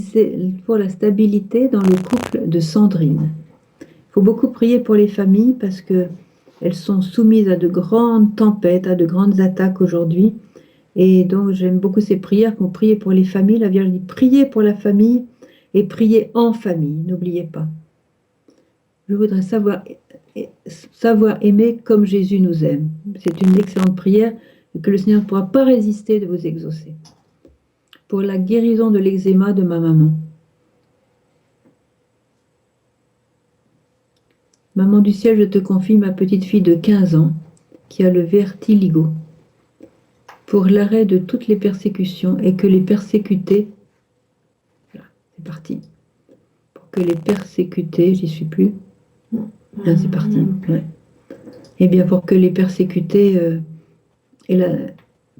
C'est pour la stabilité dans le couple de Sandrine. Il faut beaucoup prier pour les familles parce qu'elles sont soumises à de grandes tempêtes, à de grandes attaques aujourd'hui. Et donc, j'aime beaucoup ces prières qu'on prie pour les familles. La Vierge dit priez pour la famille et priez en famille. N'oubliez pas. Je voudrais savoir aimer comme Jésus nous aime. C'est une excellente prière et que le Seigneur ne pourra pas résister de vous exaucer. Pour la guérison de l'eczéma de ma maman. Maman du ciel, je te confie ma petite fille de 15 ans qui a le vertiligo. Pour l'arrêt de toutes les persécutions et que les persécutés, voilà, c'est parti, pour que les persécutés, j'y suis plus, ah, c'est parti, ouais. Et bien pour que les persécutés aient la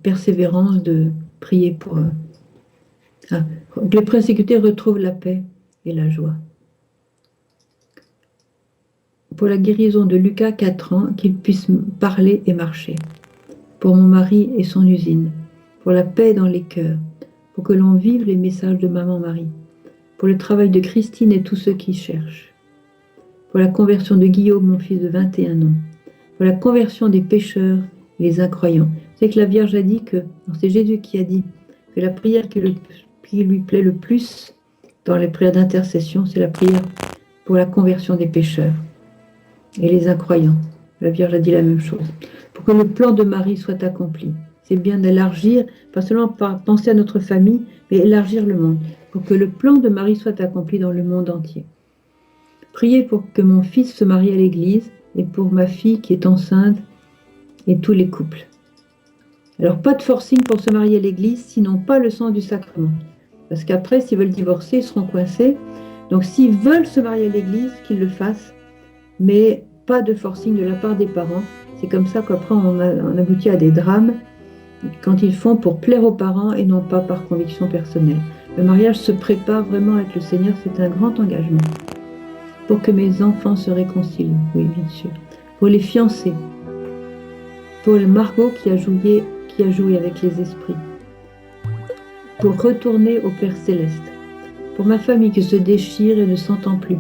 persévérance de prier pour eux. Ah, que les persécutés retrouvent la paix et la joie. Pour la guérison de Lucas, 4 ans, qu'il puisse parler et marcher. Pour mon mari et son usine, pour la paix dans les cœurs, pour que l'on vive les messages de Maman Marie, pour le travail de Christine et tous ceux qui cherchent, pour la conversion de Guillaume, mon fils de 21 ans, pour la conversion des pécheurs et les incroyants. C'est que la Vierge a dit que, c'est Jésus qui a dit que la prière qui lui plaît le plus dans les prières d'intercession, c'est la prière pour la conversion des pécheurs et les incroyants. La Vierge a dit la même chose. Pour que le plan de Marie soit accompli. C'est bien d'élargir, pas seulement penser à notre famille, mais élargir le monde. Pour que le plan de Marie soit accompli dans le monde entier. Priez pour que mon fils se marie à l'église et pour ma fille qui est enceinte et tous les couples. Alors pas de forcing pour se marier à l'église, sinon pas le sens du sacrement. Parce qu'après, s'ils veulent divorcer, ils seront coincés. Donc s'ils veulent se marier à l'église, qu'ils le fassent, mais pas de forcing de la part des parents. C'est comme ça qu'après on aboutit à des drames quand ils font pour plaire aux parents et non pas par conviction personnelle. Le mariage se prépare vraiment avec le Seigneur, c'est un grand engagement. Pour que mes enfants se réconcilient, oui bien sûr. Pour les fiancés, pour le Margot qui a joué avec les esprits. Pour retourner au Père Céleste. Pour ma famille qui se déchire et ne s'entend plus.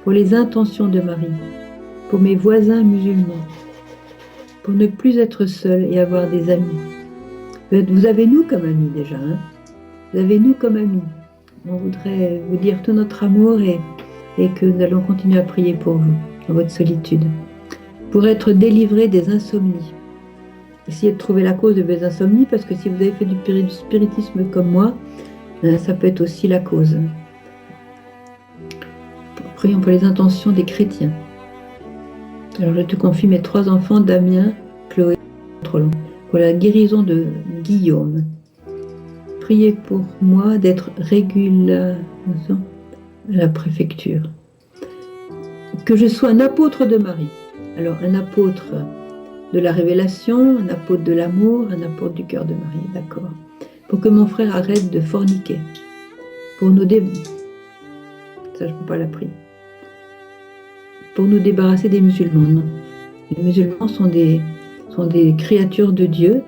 Pour les intentions de Marie. Pour mes voisins musulmans. Pour ne plus être seul et avoir des amis. Vous avez nous comme amis déjà. Hein, vous avez nous comme amis. On voudrait vous dire tout notre amour et que nous allons continuer à prier pour vous, dans votre solitude. Pour être délivré des insomnies. Essayez de trouver la cause de vos insomnies, parce que si vous avez fait du spiritisme comme moi, ça peut être aussi la cause. Prions pour les intentions des chrétiens. Alors je te confie mes 3 enfants, Damien, Chloé, trop long, pour la guérison de Guillaume. Priez pour moi d'être régulièrement à la préfecture. Que je sois un apôtre de Marie. Alors un apôtre de la révélation, un apôtre de l'amour, un apôtre du cœur de Marie, d'accord. Pour que mon frère arrête de forniquer. Pour nous ça je ne peux pas la prier. Pour nous débarrasser des musulmans, non. Les musulmans sont des créatures de Dieu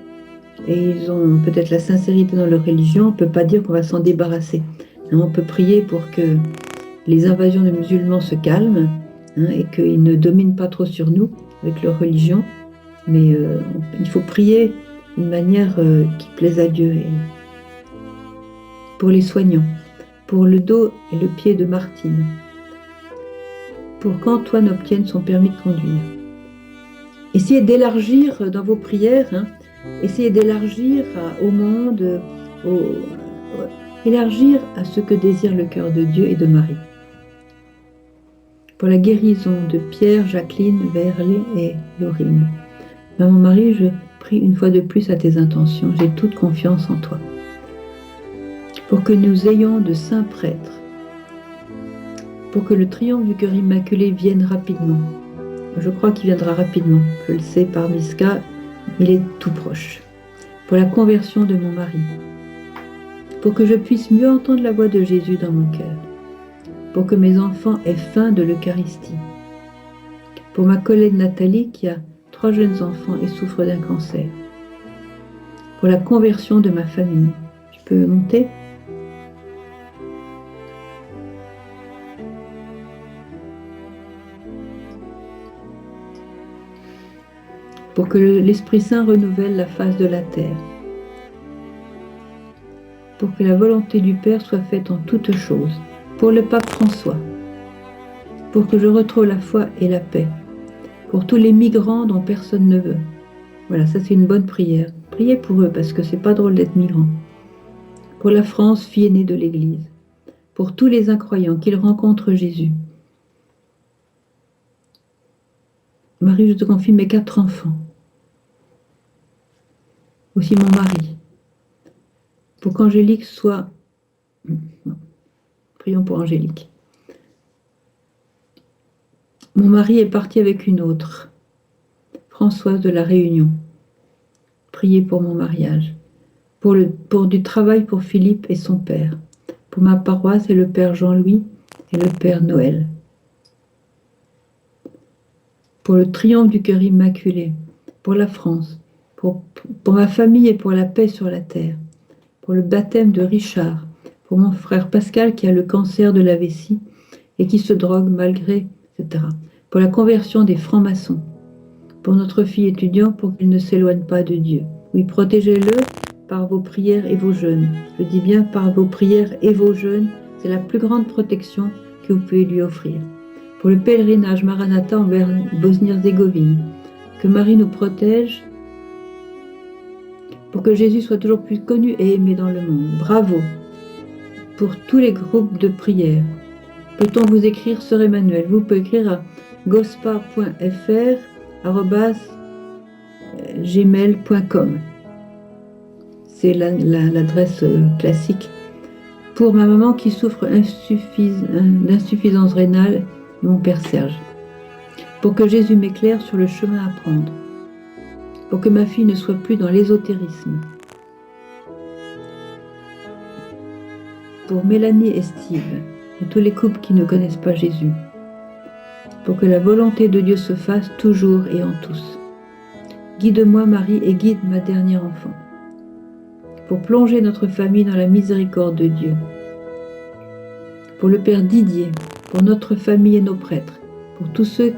et ils ont peut-être la sincérité dans leur religion. On ne peut pas dire qu'on va s'en débarrasser. On peut prier pour que les invasions de musulmans se calment et qu'ils ne dominent pas trop sur nous avec leur religion. Mais il faut prier d'une manière qui plaise à Dieu. Et pour les soignants, pour le dos et le pied de Martine. Pour qu'Antoine obtienne son permis de conduire. Essayez d'élargir dans vos prières, essayez d'élargir au monde, élargir à ce que désire le cœur de Dieu et de Marie. Pour la guérison de Pierre, Jacqueline, Verlet et Laurine. Maman Marie, je prie une fois de plus à tes intentions, j'ai toute confiance en toi. Pour que nous ayons de saints prêtres, pour que le triomphe du cœur immaculé vienne rapidement. Je crois qu'il viendra rapidement. Je le sais par Miska, il est tout proche. Pour la conversion de mon mari. Pour que je puisse mieux entendre la voix de Jésus dans mon cœur. Pour que mes enfants aient faim de l'Eucharistie. Pour ma collègue Nathalie qui a 3 jeunes enfants et souffre d'un cancer. Pour la conversion de ma famille. Tu peux monter ? pour que l'Esprit Saint renouvelle la face de la terre, pour que la volonté du Père soit faite en toutes choses, pour le pape François, pour que je retrouve la foi et la paix, pour tous les migrants dont personne ne veut. Voilà, ça c'est une bonne prière. Priez pour eux parce que c'est pas drôle d'être migrant. Pour la France, fille aînée de l'Église, pour tous les incroyants qu'ils rencontrent Jésus. Marie, je te confie mes 4 enfants, aussi mon mari, pour qu'Angélique soit... Prions pour Angélique. Mon mari est parti avec une autre, Françoise de la Réunion. Priez pour mon mariage. Pour du travail pour Philippe et son père. Pour ma paroisse et le père Jean-Louis et le père Noël. Pour le triomphe du cœur immaculé. Pour la France. Pour ma famille et pour la paix sur la terre. Pour le baptême de Richard. Pour mon frère Pascal qui a le cancer de la vessie et qui se drogue malgré, etc. Pour la conversion des francs-maçons. Pour notre fille étudiante pour qu'il ne s'éloigne pas de Dieu. Oui, protégez-le par vos prières et vos jeûnes. Je dis bien par vos prières et vos jeûnes, c'est la plus grande protection que vous pouvez lui offrir. Pour le pèlerinage Maranatha envers Bosnie-Herzégovine, que Marie nous protège pour que Jésus soit toujours plus connu et aimé dans le monde. Bravo. Pour tous les groupes de prière, peut-on vous écrire, Sœur Emmanuel? Vous pouvez écrire à gospa.fr@gmail.com. C'est l'adresse classique. Pour ma maman qui souffre d'insuffisance rénale, mon père Serge. Pour que Jésus m'éclaire sur le chemin à prendre. Pour que ma fille ne soit plus dans l'ésotérisme. Pour Mélanie et Steve et tous les couples qui ne connaissent pas Jésus. Pour que la volonté de Dieu se fasse toujours et en tous. Guide-moi Marie et guide ma dernière enfant. Pour plonger notre famille dans la miséricorde de Dieu. Pour le Père Didier, pour notre famille et nos prêtres, pour tous ceux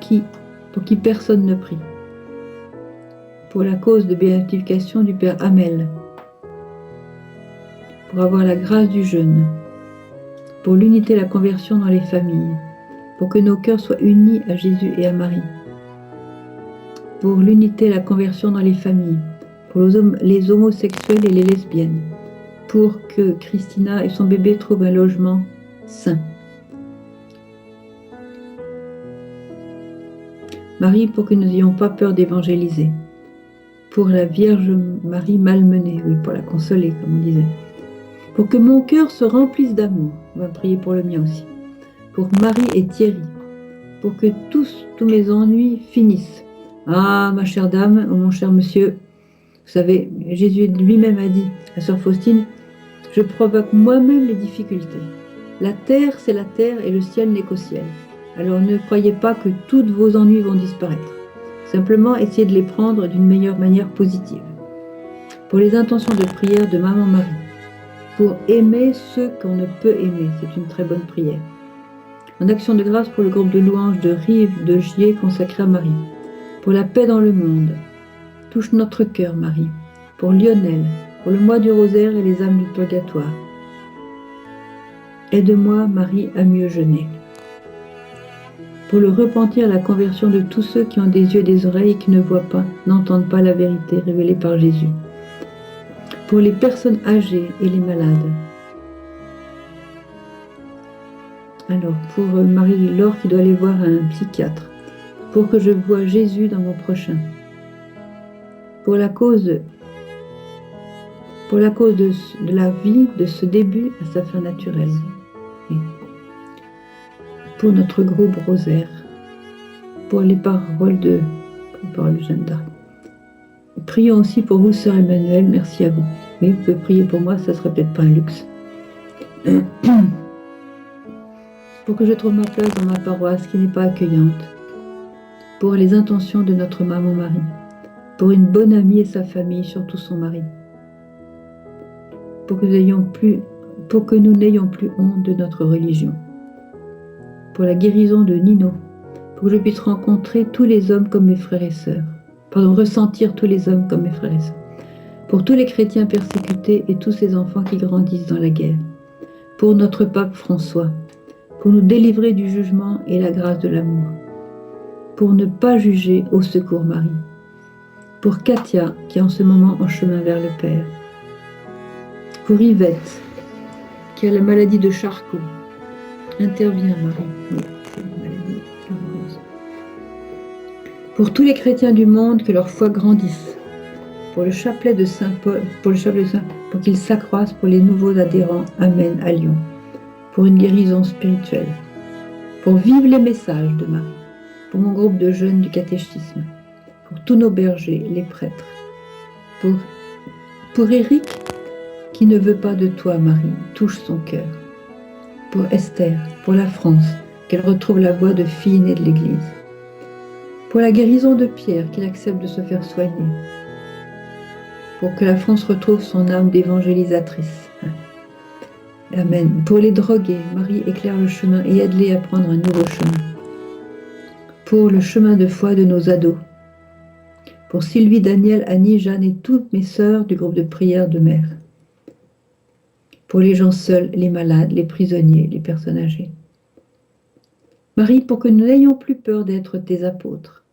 pour qui personne ne prie. Pour la cause de béatification du Père Hamel. Pour avoir la grâce du jeûne. Pour l'unité et la conversion dans les familles. Pour que nos cœurs soient unis à Jésus et à Marie. Pour l'unité et la conversion dans les familles. Pour les homosexuels et les lesbiennes. Pour que Christina et son bébé trouvent un logement sain. Marie, pour que nous n'ayons pas peur d'évangéliser. Pour la Vierge Marie malmenée, oui, pour la consoler, comme on disait. Pour que mon cœur se remplisse d'amour. On va prier pour le mien aussi. Pour Marie et Thierry. Pour que tous mes ennuis finissent. Ah, ma chère dame, ou mon cher monsieur, vous savez, Jésus lui-même a dit à sœur Faustine, je provoque moi-même les difficultés. La terre, c'est la terre et le ciel n'est qu'au ciel. Alors ne croyez pas que tous vos ennuis vont disparaître. Simplement, essayez de les prendre d'une meilleure manière positive. Pour les intentions de prière de Maman Marie. Pour aimer ceux qu'on ne peut aimer. C'est une très bonne prière. En action de grâce pour le groupe de louanges de Rive de Gier consacré à Marie. Pour la paix dans le monde. Touche notre cœur, Marie. Pour Lionel. Pour le mois du rosaire et les âmes du purgatoire. Aide-moi, Marie, à mieux jeûner. Pour le repentir et la conversion de tous ceux qui ont des yeux et des oreilles et qui ne voient pas, n'entendent pas la vérité révélée par Jésus. Pour les personnes âgées et les malades. Alors, pour Marie-Laure qui doit aller voir un psychiatre. Pour que je voie Jésus dans mon prochain. Pour la cause de la vie, de ce début à sa fin naturelle. Oui. Pour notre groupe rosaire. Pour les paroles de Jeanne d'Arc. Prions aussi pour vous, Sœur Emmanuel, merci à vous. Oui, vous pouvez prier pour moi, ça ne serait peut-être pas un luxe. Pour que je trouve ma place dans ma paroisse qui n'est pas accueillante. Pour les intentions de notre maman Marie. Pour une bonne amie et sa famille, surtout son mari. Pour que nous n'ayons plus honte de notre religion. Pour la guérison de Nino. Pour que je puisse rencontrer tous les hommes comme mes frères et sœurs. ressentir tous les hommes comme mes frères et sœurs. Pour tous les chrétiens persécutés et tous ces enfants qui grandissent dans la guerre. Pour notre pape François, pour nous délivrer du jugement et la grâce de l'amour. Pour ne pas juger, au secours Marie. Pour Katia, qui est en ce moment en chemin vers le Père. Pour Yvette, qui a la maladie de Charcot. Interviens Marie. Oui, c'est une maladie douloureuse. Pour tous les chrétiens du monde, que leur foi grandisse. Pour le chapelet de Saint-Paul, pour qu'il s'accroisse pour les nouveaux adhérents. Amen à Lyon. Pour une guérison spirituelle. Pour vivre les messages de Marie. Pour mon groupe de jeunes du catéchisme. Pour tous nos bergers, les prêtres. Pour Éric, qui ne veut pas de toi, Marie, touche son cœur. Pour Esther, pour la France, qu'elle retrouve la voie de fille née de l'Église. Pour la guérison de Pierre, qu'il accepte de se faire soigner. Pour que la France retrouve son âme d'évangélisatrice. Amen. Pour les drogués, Marie éclaire le chemin et aide-les à prendre un nouveau chemin. Pour le chemin de foi de nos ados. Pour Sylvie, Daniel, Annie, Jeanne et toutes mes sœurs du groupe de prière de mère. Pour les gens seuls, les malades, les prisonniers, les personnes âgées. Marie, pour que nous n'ayons plus peur d'être tes apôtres.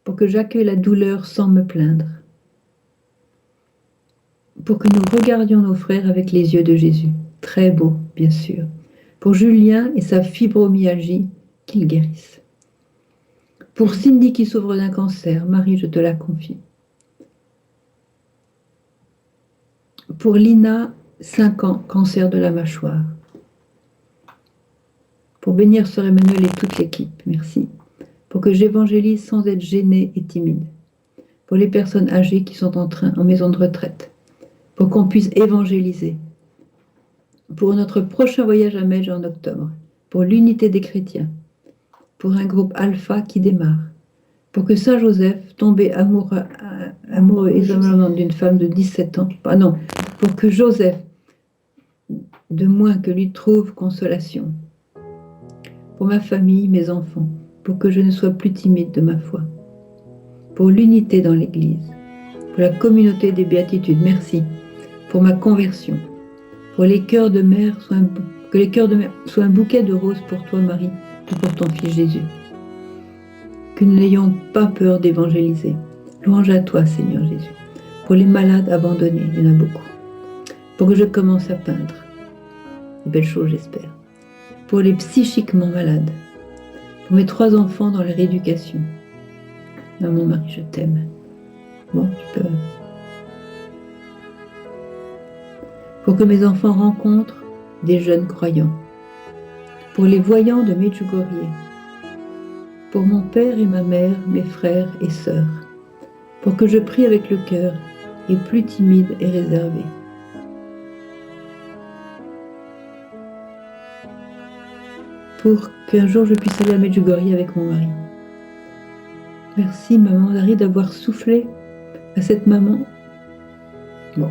Pour que j'accueille la douleur sans me plaindre. Pour que nous regardions nos frères avec les yeux de Jésus. Très beau, bien sûr. Pour Julien et sa fibromyalgie, qu'il guérisse. Pour Cindy qui souffre d'un cancer, Marie, je te la confie. Pour Lina, 5 ans, cancer de la mâchoire. Pour bénir Sœur Emmanuel et toute l'équipe, merci. Pour que j'évangélise sans être gênée et timide. Pour les personnes âgées qui sont en maison de retraite. Pour qu'on puisse évangéliser. Pour notre prochain voyage à Medj en octobre. Pour l'unité des chrétiens. Pour un groupe alpha qui démarre. Pour que Saint Joseph, tombé amoureux étonnamment d'une femme de 17 ans, pour que Joseph, de moins que lui, trouve consolation. Pour ma famille, mes enfants, pour que je ne sois plus timide de ma foi. Pour l'unité dans l'Église. Pour la communauté des béatitudes, merci. Pour ma conversion. Pour les cœurs de mère, que les cœurs de mère soient un bouquet de roses pour toi, Marie, et pour ton Fils Jésus. Que nous n'ayons pas peur d'évangéliser. Louange à toi, Seigneur Jésus. Pour les malades abandonnés, il y en a beaucoup. Pour que je commence à peindre. Des belles choses, j'espère. Pour les psychiquement malades. Pour mes 3 enfants dans leur éducation. Maman, Marie, je t'aime. Bon, tu peux. Pour que mes enfants rencontrent des jeunes croyants. Pour les voyants de Medjugorje. Pour mon père et ma mère, mes frères et sœurs. Pour que je prie avec le cœur et plus timide et réservé. Pour qu'un jour je puisse aller à Medjugorje avec mon mari. Merci maman Dari d'avoir soufflé à cette maman. Bon.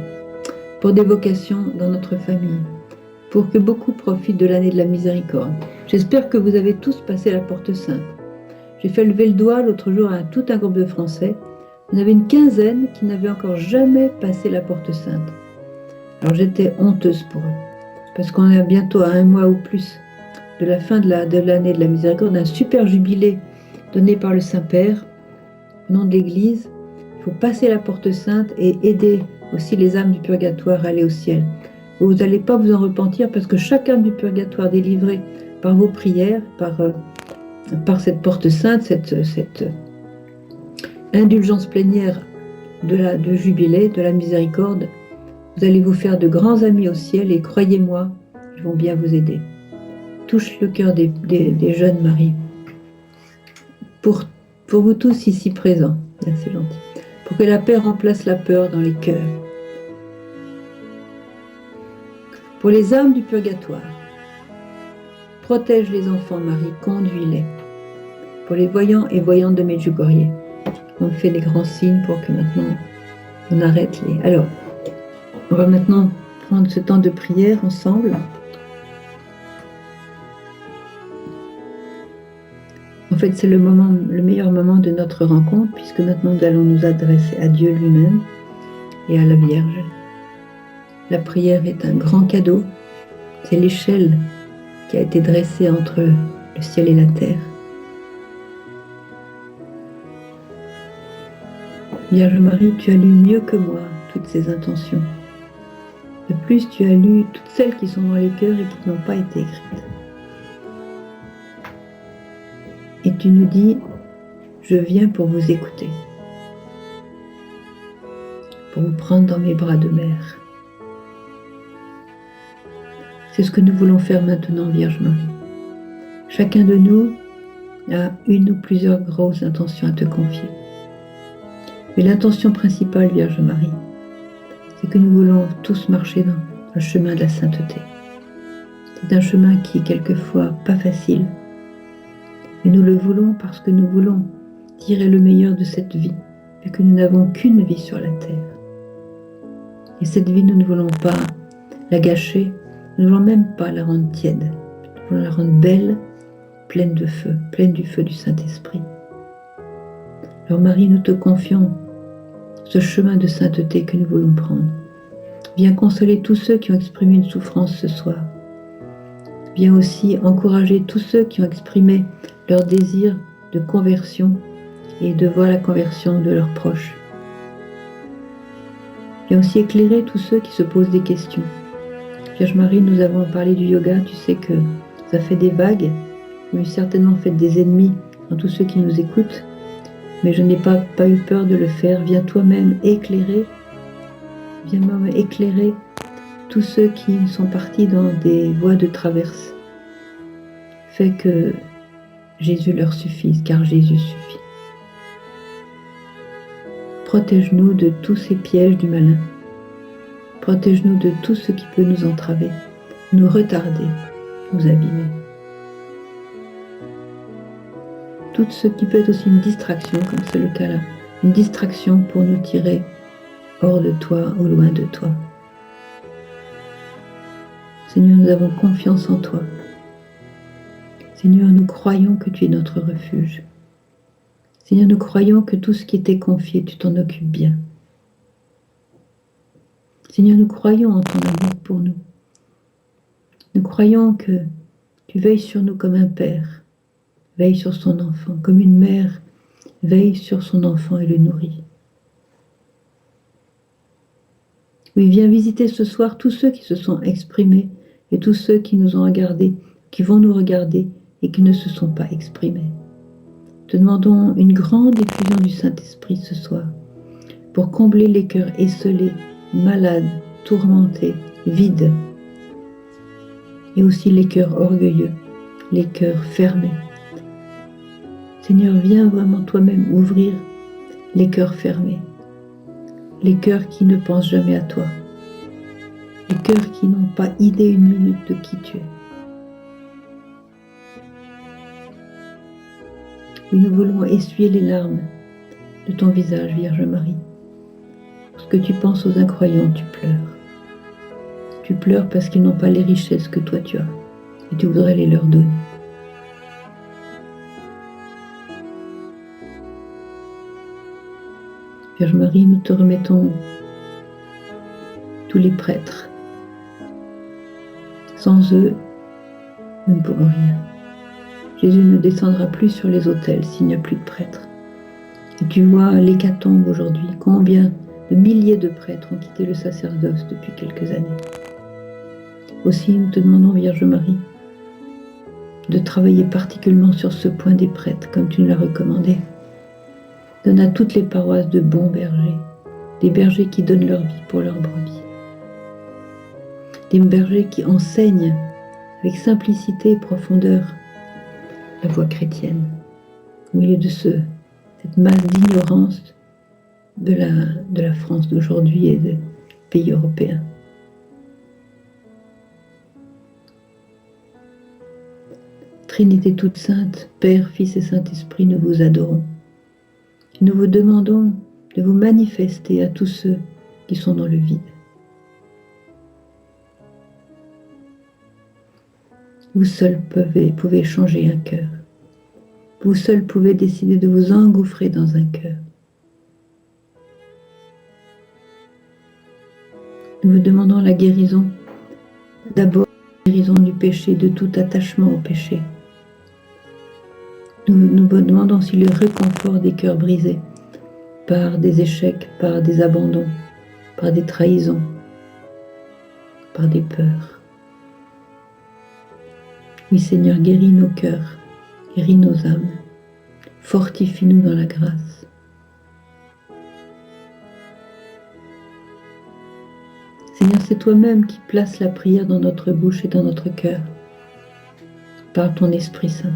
Pour des vocations dans notre famille. Pour que beaucoup profitent de l'année de la miséricorde. J'espère que vous avez tous passé la porte sainte. J'ai fait lever le doigt l'autre jour à tout un groupe de Français. Il y en avait une quinzaine qui n'avaient encore jamais passé la porte sainte. Alors j'étais honteuse pour eux. Parce qu'on est bientôt à 1 mois ou plus de la fin de l'année de la miséricorde, un super jubilé donné par le Saint-Père, au nom de l'Église. Il faut passer la porte sainte et aider aussi les âmes du purgatoire à aller au ciel. Vous n'allez pas vous en repentir parce que chaque âme du purgatoire délivrée par vos prières, par cette porte sainte, cette indulgence plénière de jubilé, de la miséricorde, vous allez vous faire de grands amis au ciel et croyez-moi, ils vont bien vous aider. Touche le cœur des jeunes Marie. Pour vous tous ici présents, c'est gentil. Pour que la paix remplace la peur dans les cœurs. Pour les âmes du purgatoire, protège les enfants, Marie, conduis-les. Pour les voyants et voyantes de Medjugorje, on fait des grands signes pour que maintenant on arrête les... Alors, on va maintenant prendre ce temps de prière ensemble. En fait, c'est le meilleur moment de notre rencontre, puisque maintenant nous allons nous adresser à Dieu lui-même et à la Vierge. La prière est un grand cadeau. C'est l'échelle qui a été dressée entre le ciel et la terre. Vierge Marie, tu as lu mieux que moi toutes ces intentions. De plus, tu as lu toutes celles qui sont dans les cœurs et qui n'ont pas été écrites. Et tu nous dis, je viens pour vous écouter, pour vous prendre dans mes bras de mère. C'est ce que nous voulons faire maintenant, Vierge Marie. Chacun de nous a une ou plusieurs grosses intentions à te confier. Mais l'intention principale, Vierge Marie, c'est que nous voulons tous marcher dans le chemin de la sainteté. C'est un chemin qui est quelquefois pas facile, mais nous le voulons parce que nous voulons tirer le meilleur de cette vie, vu que nous n'avons qu'une vie sur la terre. Et cette vie, nous ne voulons pas la gâcher, nous ne voulons même pas la rendre tiède. Nous voulons la rendre belle, pleine de feu, pleine du feu du Saint-Esprit. Alors Marie, nous te confions ce chemin de sainteté que nous voulons prendre. Viens consoler tous ceux qui ont exprimé une souffrance ce soir. Viens aussi encourager tous ceux qui ont exprimé leur désir de conversion et de voir la conversion de leurs proches. Viens aussi éclairer tous ceux qui se posent des questions. Vierge Marie, nous avons parlé du yoga, tu sais que ça fait des vagues, mais certainement fait des ennemis dans tous ceux qui nous écoutent, mais je n'ai pas eu peur de le faire. Viens toi-même éclairer, viens même éclairer tous ceux qui sont partis dans des voies de traverse. Fais que Jésus leur suffise, car Jésus suffit. Protège-nous de tous ces pièges du malin. Protège-nous de tout ce qui peut nous entraver, nous retarder, nous abîmer. Tout ce qui peut être aussi une distraction, comme c'est le cas là, une distraction pour nous tirer hors de toi ou loin de toi. Seigneur, nous avons confiance en toi. Seigneur, nous croyons que tu es notre refuge. Seigneur, nous croyons que tout ce qui t'est confié, tu t'en occupes bien. Seigneur, nous croyons en ton amour pour nous. Nous croyons que tu veilles sur nous comme un père veille sur son enfant, comme une mère veille sur son enfant et le nourrit. Oui, viens visiter ce soir tous ceux qui se sont exprimés et tous ceux qui nous ont regardés, qui vont nous regarder et qui ne se sont pas exprimés. Te demandons une grande effusion du Saint-Esprit ce soir pour combler les cœurs esseulés, malades, tourmentés, vides, et aussi les cœurs orgueilleux, les cœurs fermés. Seigneur, viens vraiment toi-même ouvrir les cœurs fermés, les cœurs qui ne pensent jamais à toi, les cœurs qui n'ont pas idée une minute de qui tu es. Et nous voulons essuyer les larmes de ton visage, Vierge Marie. Lorsque tu penses aux incroyants, tu pleures. Tu pleures parce qu'ils n'ont pas les richesses que toi tu as et tu voudrais les leur donner. Vierge Marie, nous te remettons tous les prêtres. Sans eux, nous ne pourrons rien. Jésus ne descendra plus sur les autels s'il n'y a plus de prêtres. Et tu vois l'hécatombe aujourd'hui, combien de milliers de prêtres ont quitté le sacerdoce depuis quelques années. Aussi, nous te demandons, Vierge Marie, de travailler particulièrement sur ce point des prêtres, comme tu nous l'as recommandé. Donne à toutes les paroisses de bons bergers, des bergers qui donnent leur vie pour leurs brebis, des bergers qui enseignent avec simplicité et profondeur la voie chrétienne, au milieu de cette masse d'ignorance de la France d'aujourd'hui et des pays européens. Trinité toute sainte, Père, Fils et Saint-Esprit, nous vous adorons. Nous vous demandons de vous manifester à tous ceux qui sont dans le vide. Vous seuls pouvez changer un cœur. Vous seul pouvez décider de vous engouffrer dans un cœur. Nous vous demandons la guérison, d'abord la guérison du péché, de tout attachement au péché. Nous vous demandons aussi le réconfort des cœurs brisés par des échecs, par des abandons, par des trahisons, par des peurs. Oui Seigneur, guéris nos cœurs, guéris nos âmes, fortifie-nous dans la grâce. Seigneur, c'est toi-même qui places la prière dans notre bouche et dans notre cœur, par ton Esprit Saint.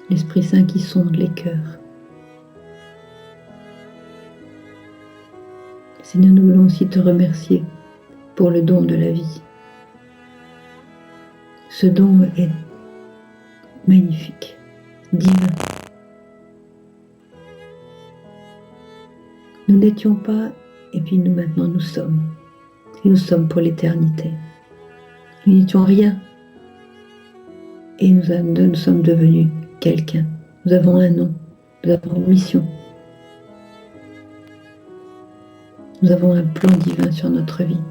L'Esprit Saint qui sonde les cœurs. Seigneur, nous voulons aussi te remercier pour le don de la vie. Ce don est magnifique, divin. Nous n'étions pas, et puis nous maintenant nous sommes. Et nous sommes pour l'éternité. Nous n'étions rien. Et nous sommes devenus quelqu'un. Nous avons un nom, nous avons une mission. Nous avons un plan divin sur notre vie.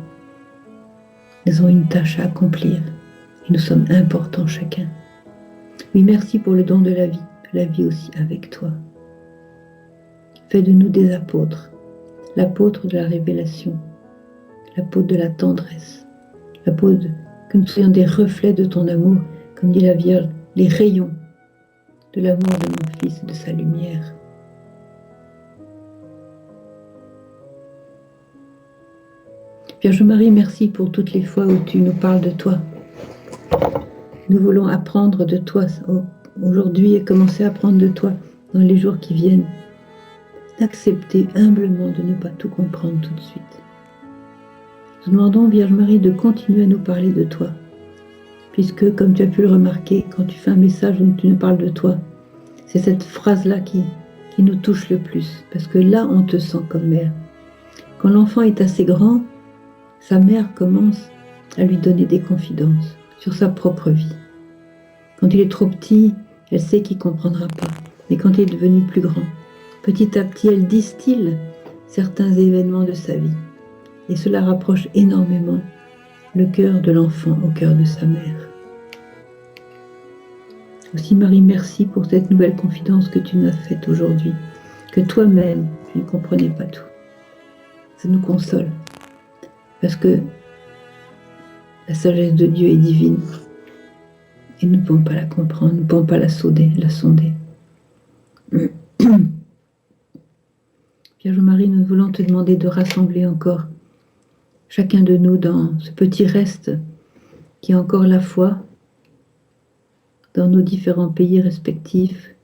Nous avons une tâche à accomplir. Et nous sommes importants chacun. Oui, merci pour le don de la vie aussi avec toi. Fais de nous des apôtres, l'apôtre de la révélation, l'apôtre de la tendresse, l'apôtre que nous soyons des reflets de ton amour, comme dit la Vierge, les rayons de l'amour de mon Fils, de sa lumière. Vierge Marie, merci pour toutes les fois où tu nous parles de toi. Nous voulons apprendre de toi aujourd'hui et commencer à apprendre de toi dans les jours qui viennent. D'accepter humblement de ne pas tout comprendre tout de suite. Nous demandons, Vierge Marie, de continuer à nous parler de toi. Puisque, comme tu as pu le remarquer, quand tu fais un message où tu nous parles de toi, c'est cette phrase-là qui nous touche le plus. Parce que là, on te sent comme mère. Quand l'enfant est assez grand, sa mère commence à lui donner des confidences sur sa propre vie. Quand il est trop petit, elle sait qu'il ne comprendra pas. Mais quand il est devenu plus grand, petit à petit, elle distille certains événements de sa vie. Et cela rapproche énormément le cœur de l'enfant au cœur de sa mère. Aussi, Marie, merci pour cette nouvelle confidence que tu nous as faite aujourd'hui, que toi-même, tu ne comprenais pas tout. Ça nous console, parce que la sagesse de Dieu est divine, et nous ne pouvons pas la comprendre, nous ne pouvons pas la sonder. Vierge Marie, nous voulons te demander de rassembler encore chacun de nous dans ce petit reste qui est encore la foi dans nos différents pays respectifs,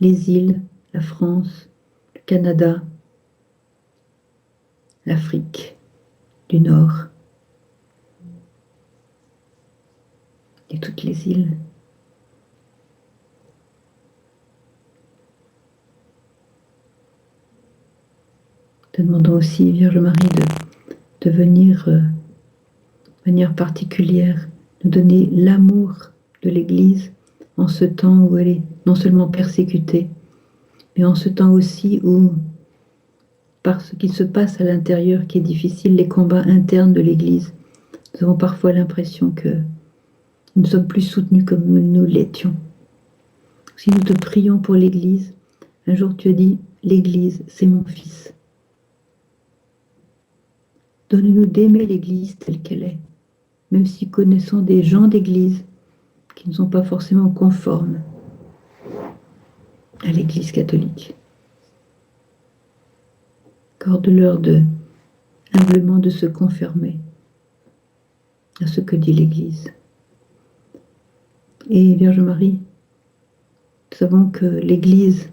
les îles, la France, le Canada, l'Afrique du Nord et toutes les îles. Te demandons aussi, Vierge Marie, de venir de manière particulière nous donner l'amour de l'Église en ce temps où elle est non seulement persécutée, mais en ce temps aussi où, par ce qui se passe à l'intérieur qui est difficile, les combats internes de l'Église, nous avons parfois l'impression que nous ne sommes plus soutenus comme nous l'étions. Si nous te prions pour l'Église, un jour tu as dit, l'Église, c'est mon Fils. Donne-nous d'aimer l'Église telle qu'elle est, même si connaissons des gens d'Église qui ne sont pas forcément conformes à l'Église catholique. Accorde-leur humblement de se conformer à ce que dit l'Église. Et Vierge Marie, nous savons que l'Église,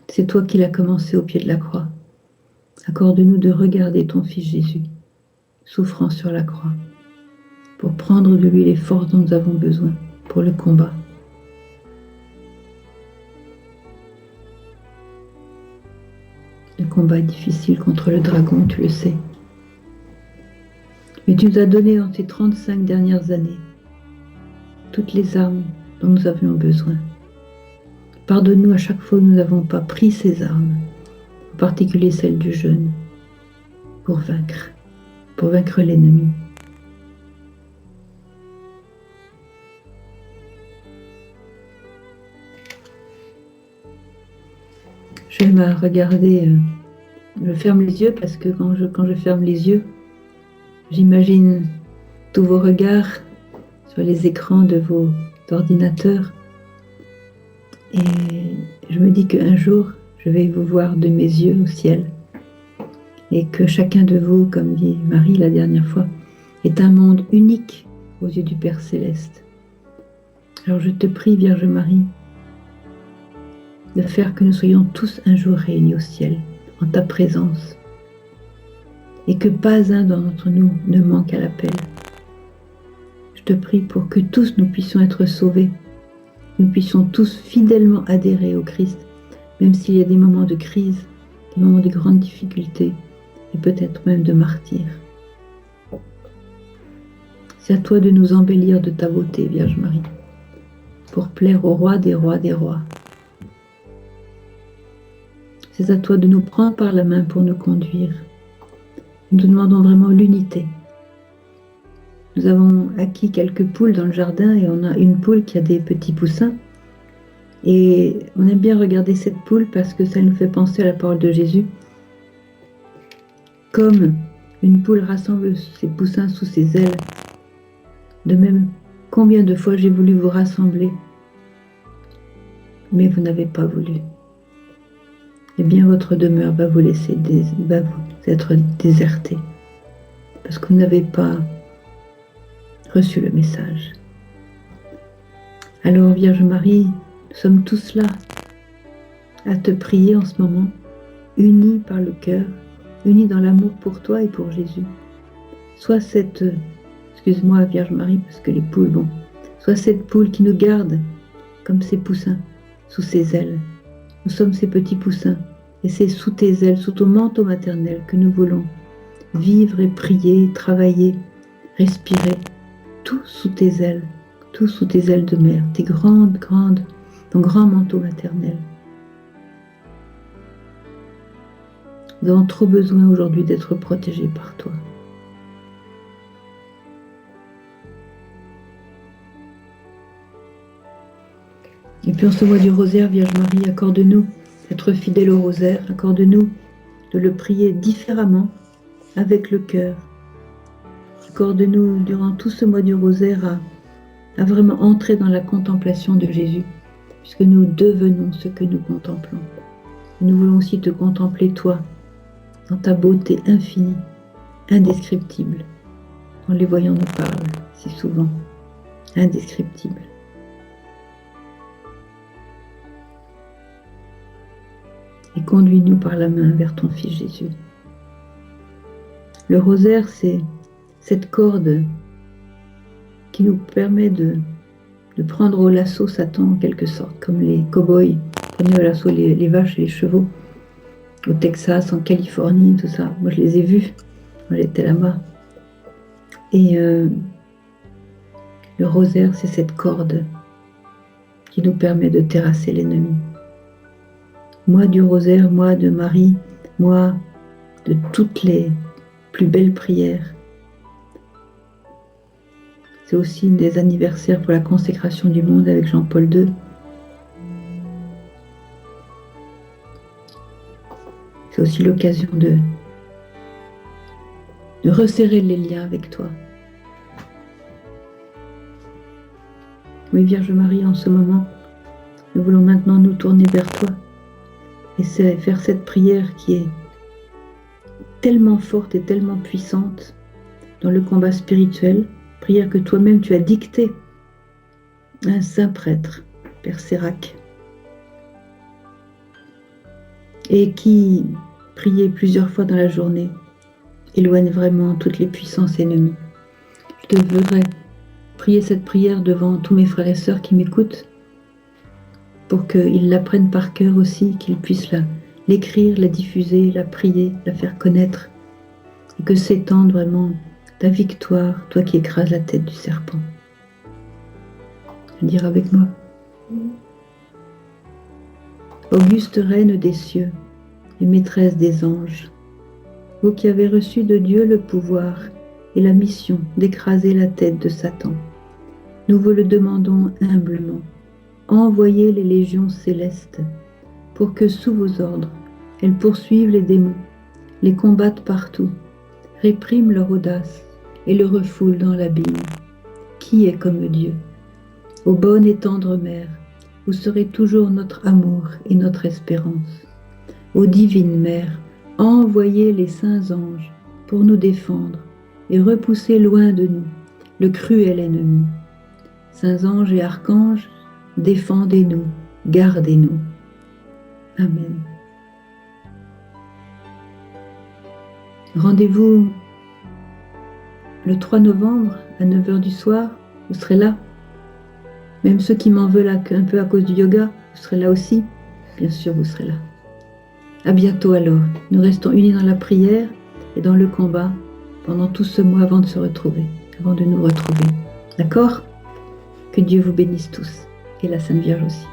c'est toi qui l'as commencé au pied de la croix. Accorde-nous de regarder ton Fils Jésus, souffrant sur la croix, pour prendre de lui les forces dont nous avons besoin pour le combat. Le combat est difficile contre le dragon, tu le sais. Mais tu nous as donné en ces 35 dernières années toutes les armes dont nous avions besoin. Pardonne-nous à chaque fois où nous n'avons pas pris ces armes, en particulier celle du jeûne, pour vaincre l'ennemi. J'aime à regarder, je ferme les yeux parce que quand je ferme les yeux, j'imagine tous vos regards sur les écrans de vos ordinateurs et je me dis qu'un jour, je vais vous voir de mes yeux au ciel et que chacun de vous, comme dit Marie la dernière fois, est un monde unique aux yeux du Père Céleste. Alors je te prie, Vierge Marie, de faire que nous soyons tous un jour réunis au ciel, en ta présence, et que pas un d'entre nous ne manque à l'appel. Je te prie pour que tous nous puissions être sauvés, nous puissions tous fidèlement adhérer au Christ, même s'il y a des moments de crise, des moments de grandes difficultés, et peut-être même de martyrs. C'est à toi de nous embellir de ta beauté, Vierge Marie, pour plaire au roi des rois des rois. C'est à toi de nous prendre par la main pour nous conduire. Nous te demandons vraiment l'unité. Nous avons acquis quelques poules dans le jardin et on a une poule qui a des petits poussins. Et on aime bien regarder cette poule parce que ça nous fait penser à la parole de Jésus. Comme une poule rassemble ses poussins sous ses ailes, de même, combien de fois j'ai voulu vous rassembler, mais vous n'avez pas voulu. Eh bien, votre demeure va vous être désertée, parce que vous n'avez pas reçu le message. Alors, Vierge Marie, nous sommes tous là, à te prier en ce moment, unis par le cœur, unis dans l'amour pour toi et pour Jésus. Sois cette, excuse-moi Vierge Marie, parce que les poules, sois cette poule qui nous garde comme ses poussins, sous ses ailes. Nous sommes ces petits poussins, et c'est sous tes ailes, sous ton manteau maternel que nous voulons vivre et prier, travailler, respirer, tout sous tes ailes de mère, tes grandes, ton grand manteau maternel. Nous avons trop besoin aujourd'hui d'être protégés par toi. Et puis en ce mois du rosaire, Vierge Marie, accorde-nous d'être fidèles au rosaire, accorde-nous de le prier différemment, avec le cœur. Accorde-nous durant tout ce mois du rosaire à vraiment entrer dans la contemplation de Jésus, puisque nous devenons ce que nous contemplons. Et nous voulons aussi te contempler, toi, dans ta beauté infinie, indescriptible, dont les voyants nous parlent si souvent, indescriptible. Et conduis-nous par la main vers ton Fils Jésus. Le rosaire, c'est cette corde qui nous permet de prendre au lasso Satan en quelque sorte, comme les cow-boys prenaient au lasso les vaches et les chevaux au Texas, en Californie, tout ça. Moi, je les ai vus quand j'étais là-bas. Et le rosaire, c'est cette corde qui nous permet de terrasser l'ennemi. Moi du rosaire, moi de Marie, moi de toutes les plus belles prières. C'est aussi des anniversaires pour la consécration du monde avec Jean-Paul II. C'est aussi l'occasion de resserrer les liens avec toi. Oui, Vierge Marie, en ce moment, nous voulons maintenant nous tourner vers toi et faire cette prière qui est tellement forte et tellement puissante dans le combat spirituel, prière que toi-même tu as dictée à un saint prêtre, Père Sérac, et qui, priait plusieurs fois dans la journée, éloigne vraiment toutes les puissances ennemies. Je devrais prier cette prière devant tous mes frères et sœurs qui m'écoutent, pour qu'ils l'apprennent par cœur aussi, qu'ils puissent l'écrire, la diffuser, la prier, la faire connaître, et que s'étende vraiment ta victoire, toi qui écrases la tête du serpent. Dire avec moi. Auguste reine des cieux et maîtresse des anges, vous qui avez reçu de Dieu le pouvoir et la mission d'écraser la tête de Satan, nous vous le demandons humblement. Envoyez les légions célestes pour que sous vos ordres, elles poursuivent les démons, les combattent partout, répriment leur audace et le refoulent dans l'abîme. Qui est comme Dieu? Ô bonne et tendre Mère, vous serez toujours notre amour et notre espérance. Ô divine Mère, envoyez les saints anges pour nous défendre et repousser loin de nous le cruel ennemi. Saints anges et archanges, défendez-nous, gardez-nous. Amen. Rendez-vous le 3 novembre à 9h du soir, vous serez là. Même ceux qui m'en veulent un peu à cause du yoga, vous serez là aussi. Bien sûr, vous serez là. À bientôt alors. Nous restons unis dans la prière et dans le combat pendant tout ce mois avant de se retrouver, avant de nous retrouver. D'accord? Que Dieu vous bénisse tous et la Sainte Vierge aussi.